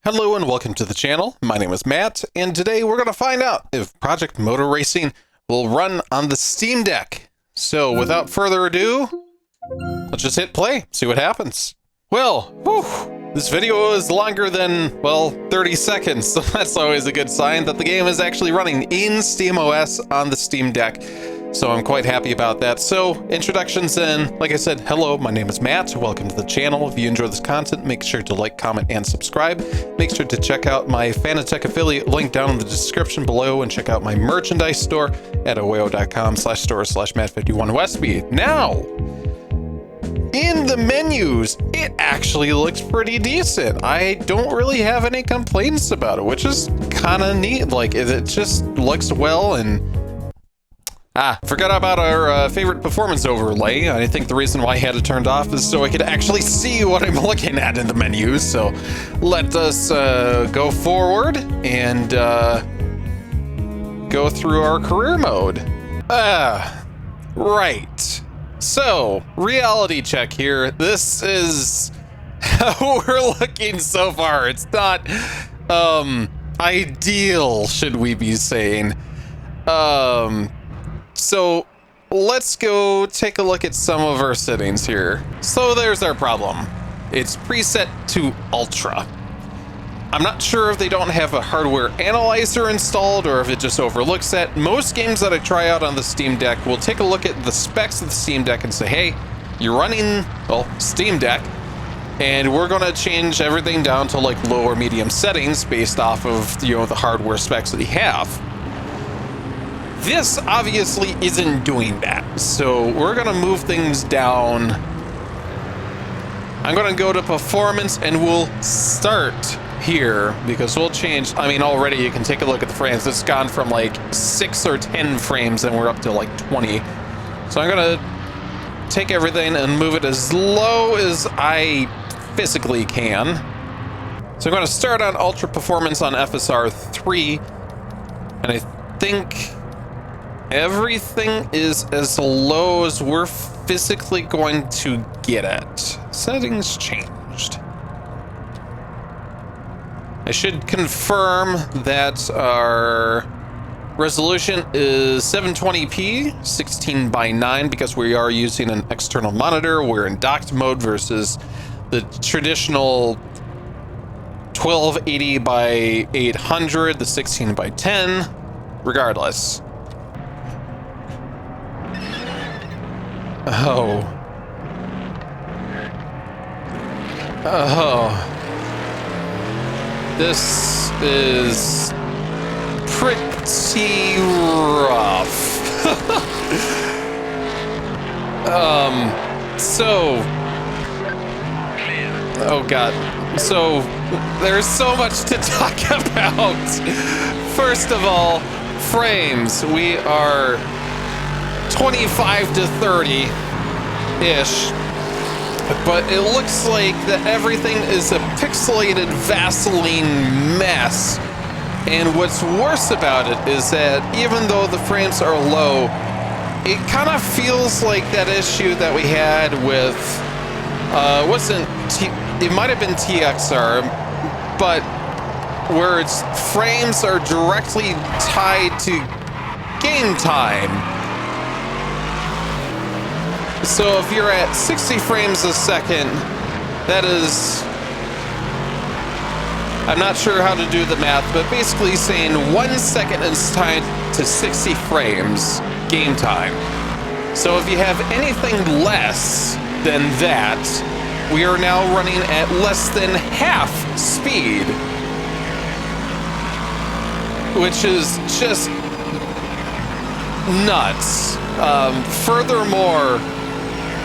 Hello and welcome to the channel. My name is Matt, and today we're going to find out if Project Motor Racing will run on the Steam Deck. So without further ado, let's just hit play, see what happens. Well, this video is longer than, well, 30 seconds, so that's always a good sign that the game is actually running in SteamOS on the Steam Deck. So I'm quite happy about that. So introductions and like I said, hello, my name is Matt. Welcome to the channel. If you enjoy this content, make sure to like, comment, and subscribe. Make sure to check out my Fanatec affiliate link down in the description below and check out my merchandise store at aweo.com/store/Matt51Westby. Now, in the menus, it actually looks pretty decent. I don't really have any complaints about it, which is kind of neat. Like, it just looks well. And forgot about our favorite performance overlay. I think the reason why I had it turned off is so I could actually see what I'm looking at in the menus. So let us go forward and go through our career mode. Right. So, reality check here. This is how we're looking so far. It's not ideal, should we be saying. So let's go take a look at some of our settings here. So there's our problem. It's preset to Ultra. I'm not sure if they don't have a hardware analyzer installed or if it just overlooks that. Most games that I try out on the Steam Deck will take a look at the specs of the Steam Deck and say, hey, you're running, well, Steam Deck, and we're gonna change everything down to like low or medium settings based off of, you know, the hardware specs that you have. This obviously isn't doing that, so we're gonna move things down. I'm gonna go to performance and we'll start here because we'll change. I mean, already you can take a look at the frames. It's gone from like 6 or 10 frames and we're up to like 20. So I'm gonna take everything and move it as low as I physically can. So I'm gonna start on Ultra Performance on FSR 3, and I think everything is as low as we're physically going to get it. Settings changed. I should confirm that our resolution is 720p, 16:9, because we are using an external monitor. We're in docked mode versus the traditional 1280 by 800, the 16:10, regardless. Oh. This is pretty rough. Oh God. So, there's so much to talk about. First of all, frames. We are 25 to 30-ish, but it looks like that everything is a pixelated Vaseline mess. And what's worse about it is that even though the frames are low, it kind of feels like that issue that we had with, it might have been TXR, but where its frames are directly tied to game time. So if you're at 60 frames a second, that is, I'm not sure how to do the math, but basically saying 1 second is tied to 60 frames game time. So if you have anything less than that, we are now running at less than half speed, which is just nuts. Furthermore,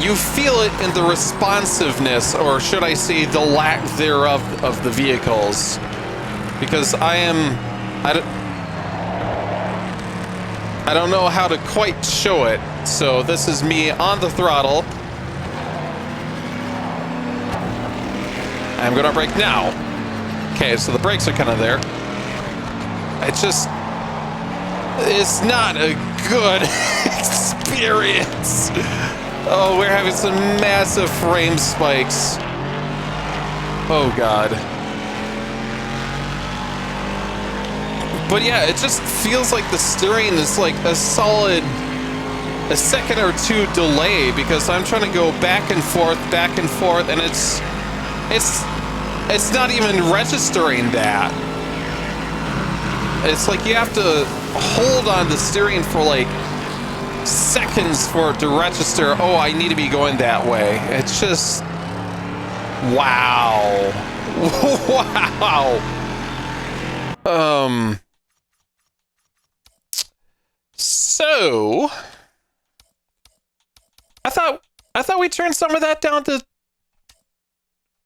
you feel it in the responsiveness, or should I say the lack thereof, of the vehicles. Because I don't know how to quite show it. So this is me on the throttle. I'm gonna brake now. Okay, so the brakes are kind of there. It's not a good experience. Oh, we're having some massive frame spikes. Oh God. But yeah, it just feels like the steering is like a solid a second or two delay because I'm trying to go back and forth, and it's not even registering that. It's like you have to hold on the steering for like seconds for it to register, oh, I need to be going that way. It's just, wow. Wow. So I thought we turned some of that down to,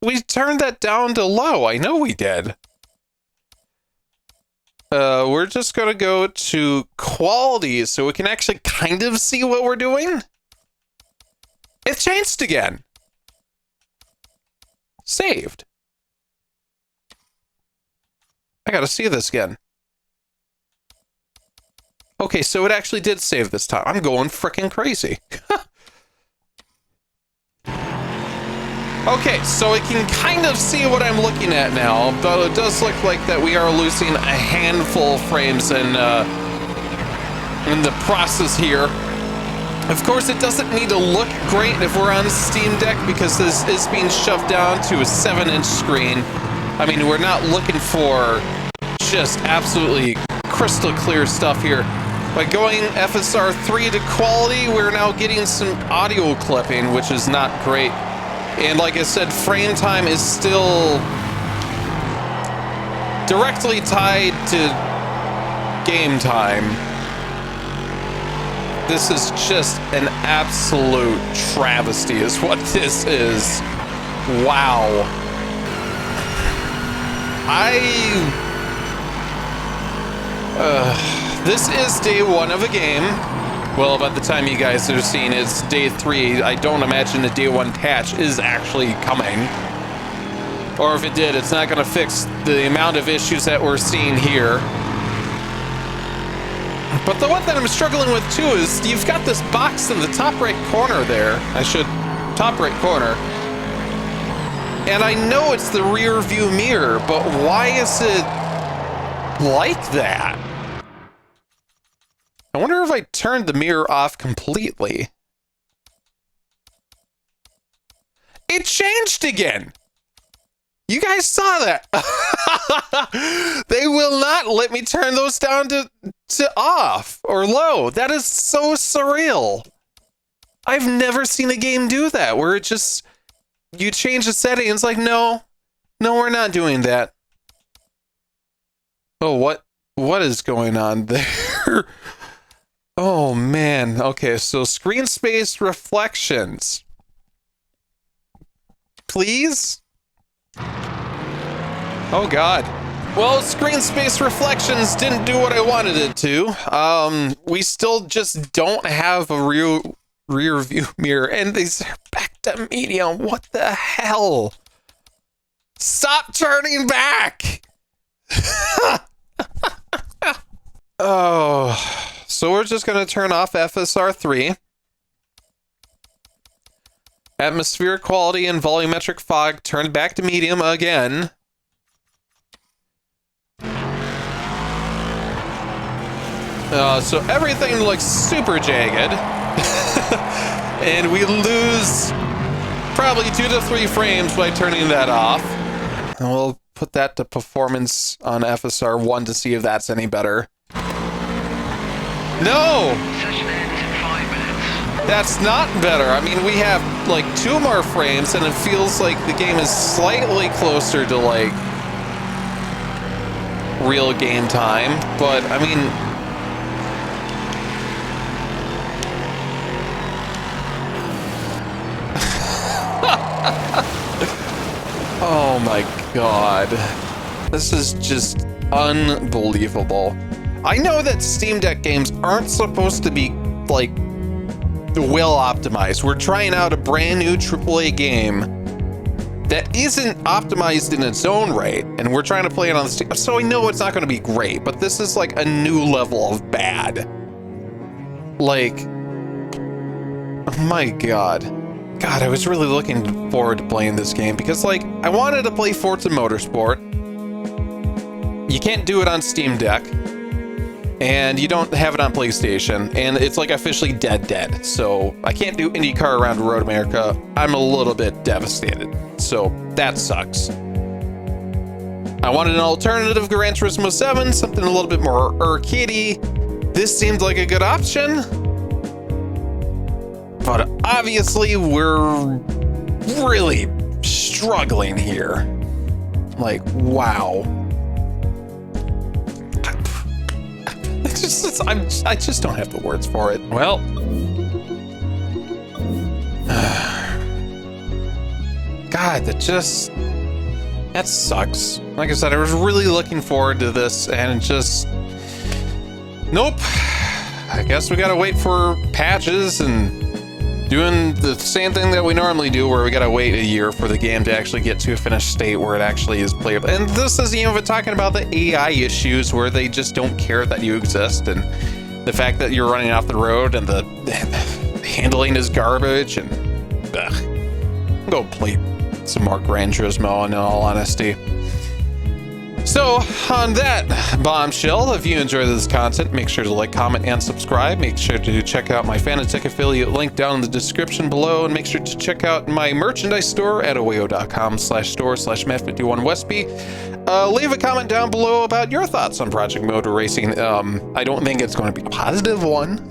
we turned that down to low. I know we did. We're just gonna go to quality so we can actually kind of see what we're doing. It changed again. Saved. I gotta see this again. Okay, so it actually did save this time. I'm going frickin' crazy. Okay, so I can kind of see what I'm looking at now, though it does look like that we are losing a handful of frames in the process here. Of course, it doesn't need to look great if we're on Steam Deck because this is being shoved down to a 7-inch screen. I mean, we're not looking for just absolutely crystal clear stuff here. By going FSR 3 to quality, we're now getting some audio clipping, which is not great. And like I said, frame time is still directly tied to game time. This is just an absolute travesty is what this is. Wow. This is day 1 of a game. Well, by the time you guys are seeing it's day 3, I don't imagine the day 1 patch is actually coming. Or if it did, it's not going to fix the amount of issues that we're seeing here. But the one that I'm struggling with too is you've got this box in the top right corner there. Top right corner. And I know it's the rear view mirror, but why is it like that? I wonder if I turned the mirror off completely. It changed again. You guys saw that. They will not let me turn those down to off or low. That is so surreal. I've never seen a game do that where it just, you change the settings like, no, we're not doing that. Oh, what is going on there? Oh man. Okay, so screen space reflections. Please? Oh god. Well, screen space reflections didn't do what I wanted it to. We still just don't have a rear view mirror, and these are back to medium. What the hell? Stop turning back! Oh, so we're just gonna turn off FSR 3. Atmosphere quality and volumetric fog turned back to medium again. So everything looks super jagged. And we lose probably 2 to 3 frames by turning that off. And we'll put that to performance on FSR 1 to see if that's any better. No! Session ends in 5 minutes. That's not better. I mean, we have like 2 more frames and it feels like the game is slightly closer to like real game time. But I mean, oh my god. This is just unbelievable. I know that Steam Deck games aren't supposed to be, like, well optimized. We're trying out a brand new AAA game that isn't optimized in its own right, and we're trying to play it on the Steam. So I know it's not going to be great, but this is like a new level of bad. Like, oh my god. God, I was really looking forward to playing this game because, like, I wanted to play Forza Motorsport. You can't do it on Steam Deck. and you don't have it on PlayStation, and it's like officially dead. So I can't do IndyCar around Road America. I'm a little bit devastated. So that sucks. I wanted an alternative Gran Turismo 7, something a little bit more arcadey. This seemed like a good option. But obviously we're really struggling here. Like, wow. I just don't have the words for it. Well, God, that sucks. Like I said, I was really looking forward to this, and just nope. I guess we gotta wait for patches and doing the same thing that we normally do, where we gotta wait a year for the game to actually get to a finished state where it actually is playable. And this isn't even talking about the AI issues where they just don't care that you exist, and the fact that you're running off the road and the handling is garbage, and go play some more Gran Turismo in all honesty. So, on that bombshell, if you enjoy this content, make sure to like, comment, and subscribe. Make sure to check out my Fanatec affiliate link down in the description below, and make sure to check out my merchandise store at aweo.com/store/Matt51Westby. Leave a comment down below about your thoughts on Project Motor Racing. I don't think it's going to be a positive one.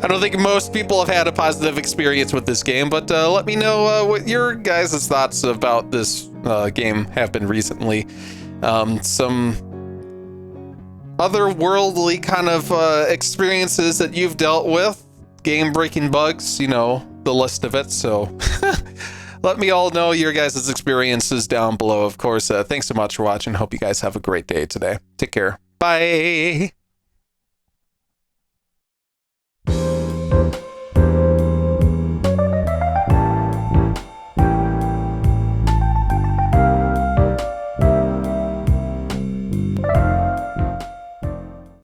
I don't think most people have had a positive experience with this game, but let me know what your guys' thoughts about this game have been recently. Some otherworldly kind of experiences that you've dealt with, game-breaking bugs, you know, the list of it. So let me all know your guys' experiences down below. Of course, thanks so much for watching. Hope you guys have a great day today. Take care. Bye.